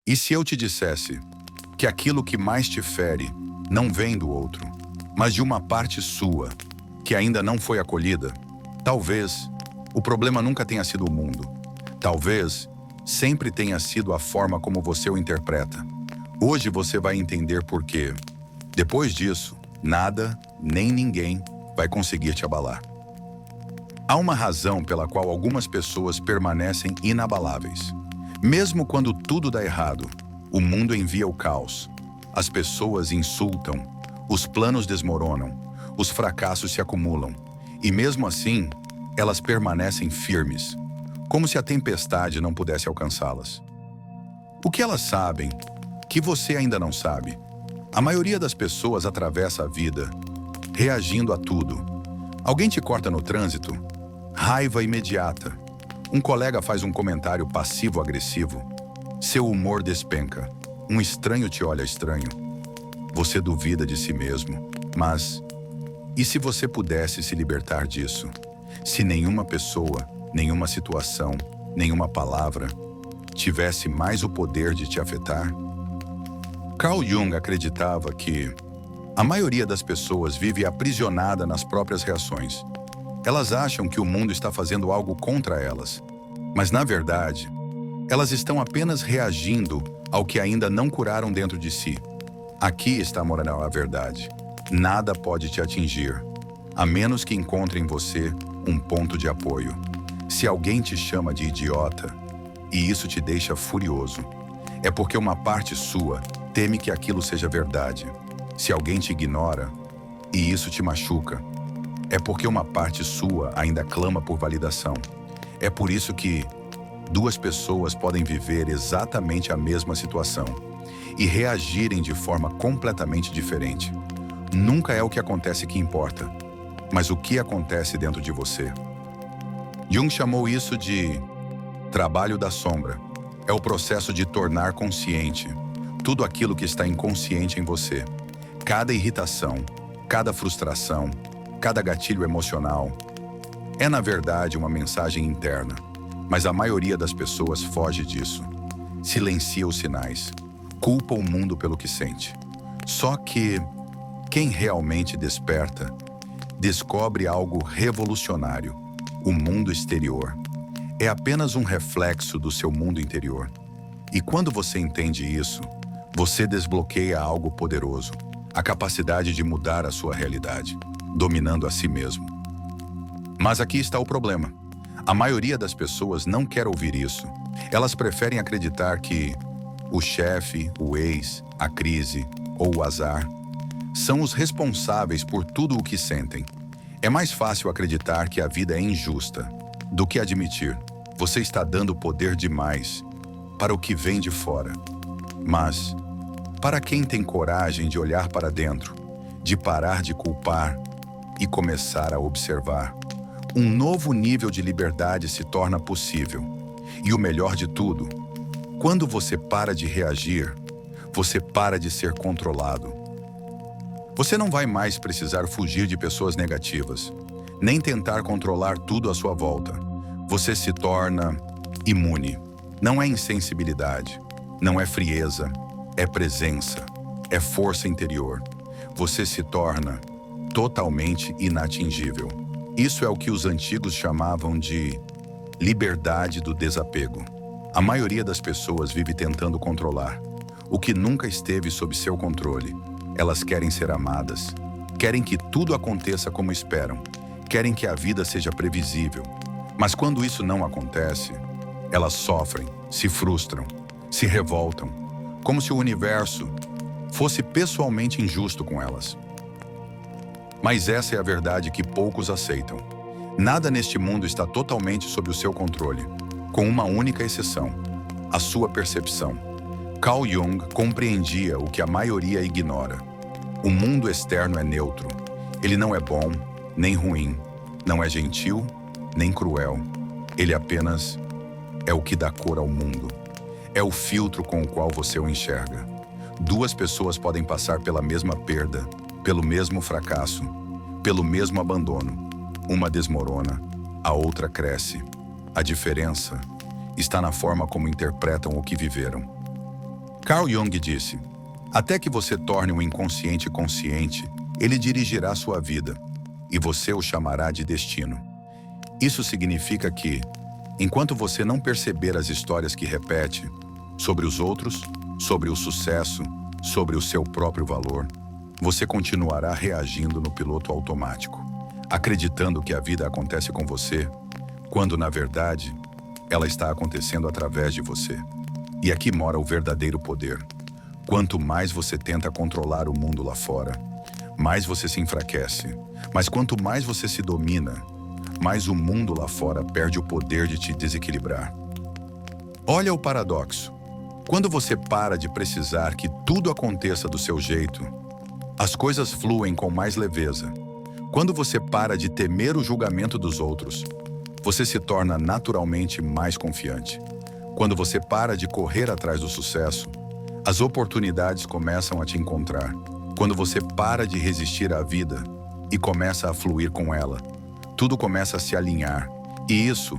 E se eu te dissesse que aquilo que mais te fere não vem do outro, mas de uma parte sua que ainda não foi acolhida? Talvez o problema nunca tenha sido o mundo. Talvez sempre tenha sido a forma como você o interpreta. Hoje você vai entender por quê. Depois disso, nada, nem ninguém vai conseguir te abalar. Há uma razão pela qual algumas pessoas permanecem inabaláveis. Mesmo quando tudo dá errado, o mundo envia o caos. As pessoas insultam, os planos desmoronam, os fracassos se acumulam. E mesmo assim, elas permanecem firmes, como se a tempestade não pudesse alcançá-las. O que elas sabem, que você ainda não sabe? A maioria das pessoas atravessa a vida reagindo a tudo. Alguém te corta no trânsito? Raiva imediata. Um colega faz um comentário passivo-agressivo. Seu humor despenca. Um estranho te olha estranho. Você duvida de si mesmo. Mas, e se você pudesse se libertar disso? Se nenhuma pessoa, nenhuma situação, nenhuma palavra tivesse mais o poder de te afetar? Carl Jung acreditava que a maioria das pessoas vive aprisionada nas próprias reações. Elas acham que o mundo está fazendo algo contra elas, mas na verdade, elas estão apenas reagindo ao que ainda não curaram dentro de si. Aqui está a verdade. Nada pode te atingir, a menos que encontre em você um ponto de apoio. Se alguém te chama de idiota e isso te deixa furioso, é porque uma parte sua teme que aquilo seja verdade. Se alguém te ignora e isso te machuca, é porque uma parte sua ainda clama por validação. É por isso que duas pessoas podem viver exatamente a mesma situação e reagirem de forma completamente diferente. Nunca é o que acontece que importa, mas o que acontece dentro de você. Jung chamou isso de trabalho da sombra. É o processo de tornar consciente tudo aquilo que está inconsciente em você. Cada irritação, cada frustração, cada gatilho emocional é, na verdade, uma mensagem interna. Mas a maioria das pessoas foge disso. Silencia os sinais. Culpa o mundo pelo que sente. Só que quem realmente desperta, descobre algo revolucionário. O mundo exterior é apenas um reflexo do seu mundo interior. E quando você entende isso, você desbloqueia algo poderoso, a capacidade de mudar a sua realidade, dominando a si mesmo. Mas aqui está o problema. A maioria das pessoas não quer ouvir isso. Elas preferem acreditar que o chefe, o ex, a crise ou o azar são os responsáveis por tudo o que sentem. É mais fácil acreditar que a vida é injusta do que admitir: você está dando poder demais para o que vem de fora. Mas, para quem tem coragem de olhar para dentro, de parar de culpar e começar a observar, um novo nível de liberdade se torna possível. E o melhor de tudo, quando você para de reagir, você para de ser controlado. Você não vai mais precisar fugir de pessoas negativas, nem tentar controlar tudo à sua volta. Você se torna imune. Não é insensibilidade, não é frieza, é presença, é força interior. Você se torna totalmente inatingível. Isso é o que os antigos chamavam de liberdade do desapego. A maioria das pessoas vive tentando controlar o que nunca esteve sob seu controle. Elas querem ser amadas, querem que tudo aconteça como esperam, querem que a vida seja previsível. Mas quando isso não acontece, elas sofrem, se frustram, se revoltam, como se o universo fosse pessoalmente injusto com elas. Mas essa é a verdade que poucos aceitam. Nada neste mundo está totalmente sob o seu controle, com uma única exceção: a sua percepção. Carl Jung compreendia o que a maioria ignora. O mundo externo é neutro. Ele não é bom, nem ruim, não é gentil, nem cruel. Ele apenas é o que dá cor ao mundo. É o filtro com o qual você o enxerga. Duas pessoas podem passar pela mesma perda, pelo mesmo fracasso, pelo mesmo abandono. Uma desmorona, a outra cresce. A diferença está na forma como interpretam o que viveram. Carl Jung disse: até que você torne o inconsciente consciente, ele dirigirá sua vida, e você o chamará de destino. Isso significa que, enquanto você não perceber as histórias que repete, sobre os outros, sobre o sucesso, sobre o seu próprio valor, você continuará reagindo no piloto automático, acreditando que a vida acontece com você, quando, na verdade, ela está acontecendo através de você. E aqui mora o verdadeiro poder. Quanto mais você tenta controlar o mundo lá fora, mais você se enfraquece. Mas quanto mais você se domina, mais o mundo lá fora perde o poder de te desequilibrar. Olha o paradoxo. Quando você para de precisar que tudo aconteça do seu jeito, as coisas fluem com mais leveza. Quando você para de temer o julgamento dos outros, você se torna naturalmente mais confiante. Quando você para de correr atrás do sucesso, as oportunidades começam a te encontrar. Quando você para de resistir à vida e começa a fluir com ela, tudo começa a se alinhar. E isso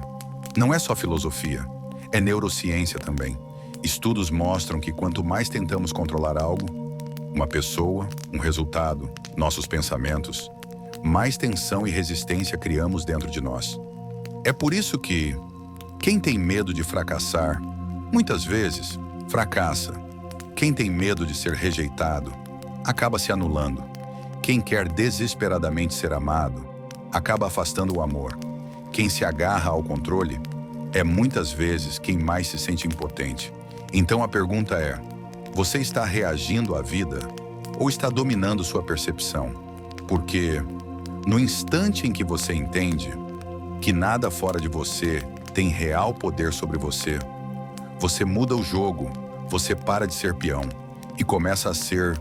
não é só filosofia, é neurociência também. Estudos mostram que quanto mais tentamos controlar algo, uma pessoa, um resultado, nossos pensamentos, mais tensão e resistência criamos dentro de nós. É por isso que quem tem medo de fracassar, muitas vezes, fracassa. Quem tem medo de ser rejeitado, acaba se anulando. Quem quer desesperadamente ser amado, acaba afastando o amor. Quem se agarra ao controle, é muitas vezes quem mais se sente impotente. Então a pergunta é: você está reagindo à vida ou está dominando sua percepção? Porque no instante em que você entende que nada fora de você tem real poder sobre você, você muda o jogo, você para de ser peão e começa a ser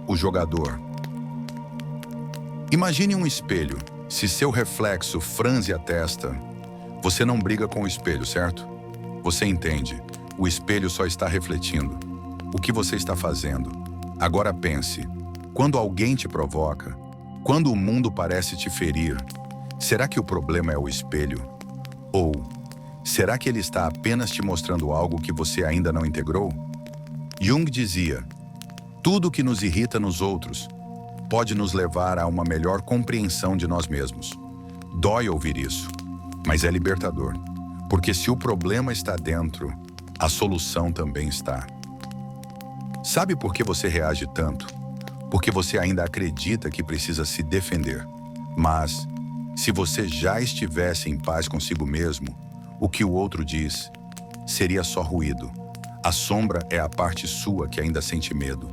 o jogador. Imagine um espelho. Se seu reflexo franze a testa, você não briga com o espelho, certo? Você entende, o espelho só está refletindo o que você está fazendo. Agora pense, quando alguém te provoca, quando o mundo parece te ferir, será que o problema é o espelho? Ou será que ele está apenas te mostrando algo que você ainda não integrou? Jung dizia: tudo que nos irrita nos outros pode nos levar a uma melhor compreensão de nós mesmos. Dói ouvir isso, mas é libertador. Porque se o problema está dentro, a solução também está. Sabe por que você reage tanto? Porque você ainda acredita que precisa se defender. Mas, se você já estivesse em paz consigo mesmo, o que o outro diz seria só ruído. A sombra é a parte sua que ainda sente medo.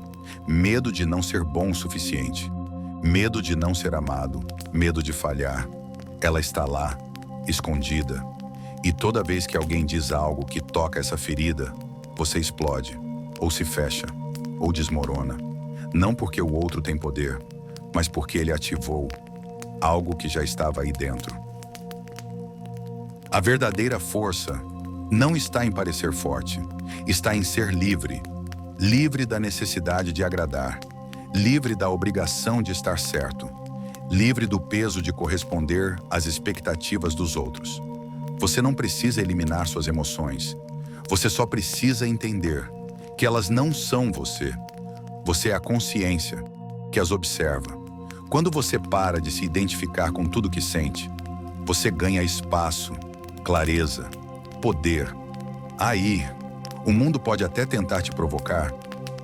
Medo de não ser bom o suficiente. Medo de não ser amado. Medo de falhar. Ela está lá, escondida. E toda vez que alguém diz algo que toca essa ferida, você explode, ou se fecha, ou desmorona. Não porque o outro tem poder, mas porque ele ativou algo que já estava aí dentro. A verdadeira força não está em parecer forte, está em ser livre. Livre da necessidade de agradar, livre da obrigação de estar certo, livre do peso de corresponder às expectativas dos outros. Você não precisa eliminar suas emoções. Você só precisa entender que elas não são você. Você é a consciência que as observa. Quando você para de se identificar com tudo que sente, você ganha espaço, clareza, poder. Aí, o mundo pode até tentar te provocar,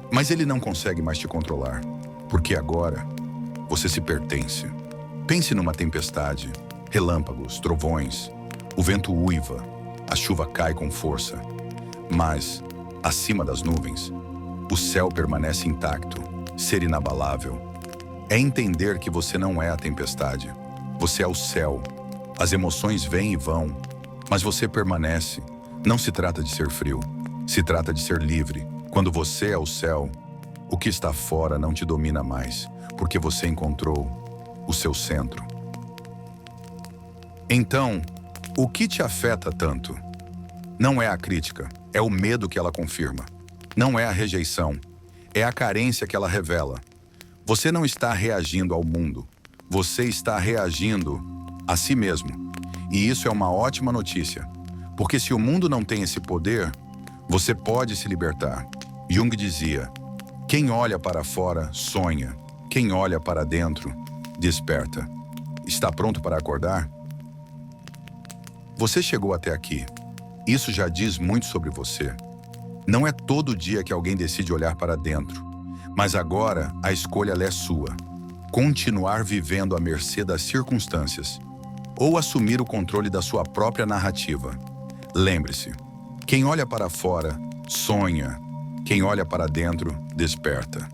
mas ele não consegue mais te controlar, porque agora você se pertence. Pense numa tempestade, relâmpagos, trovões, o vento uiva, a chuva cai com força. Mas, acima das nuvens, o céu permanece intacto, ser inabalável. É entender que você não é a tempestade, você é o céu. As emoções vêm e vão, mas você permanece. Não se trata de ser frio, se trata de ser livre. Quando você é o céu, o que está fora não te domina mais, porque você encontrou o seu centro. Então, o que te afeta tanto? Não é a crítica, é o medo que ela confirma. Não é a rejeição, é a carência que ela revela. Você não está reagindo ao mundo, você está reagindo a si mesmo. E isso é uma ótima notícia, porque se o mundo não tem esse poder, você pode se libertar. Jung dizia: quem olha para fora, sonha. Quem olha para dentro, desperta. Está pronto para acordar? Você chegou até aqui. Isso já diz muito sobre você. Não é todo dia que alguém decide olhar para dentro, mas agora a escolha é sua. Continuar vivendo à mercê das circunstâncias ou assumir o controle da sua própria narrativa. Lembre-se, quem olha para fora, sonha. Quem olha para dentro, desperta.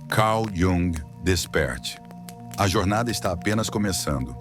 Carl Jung, desperte. A jornada está apenas começando.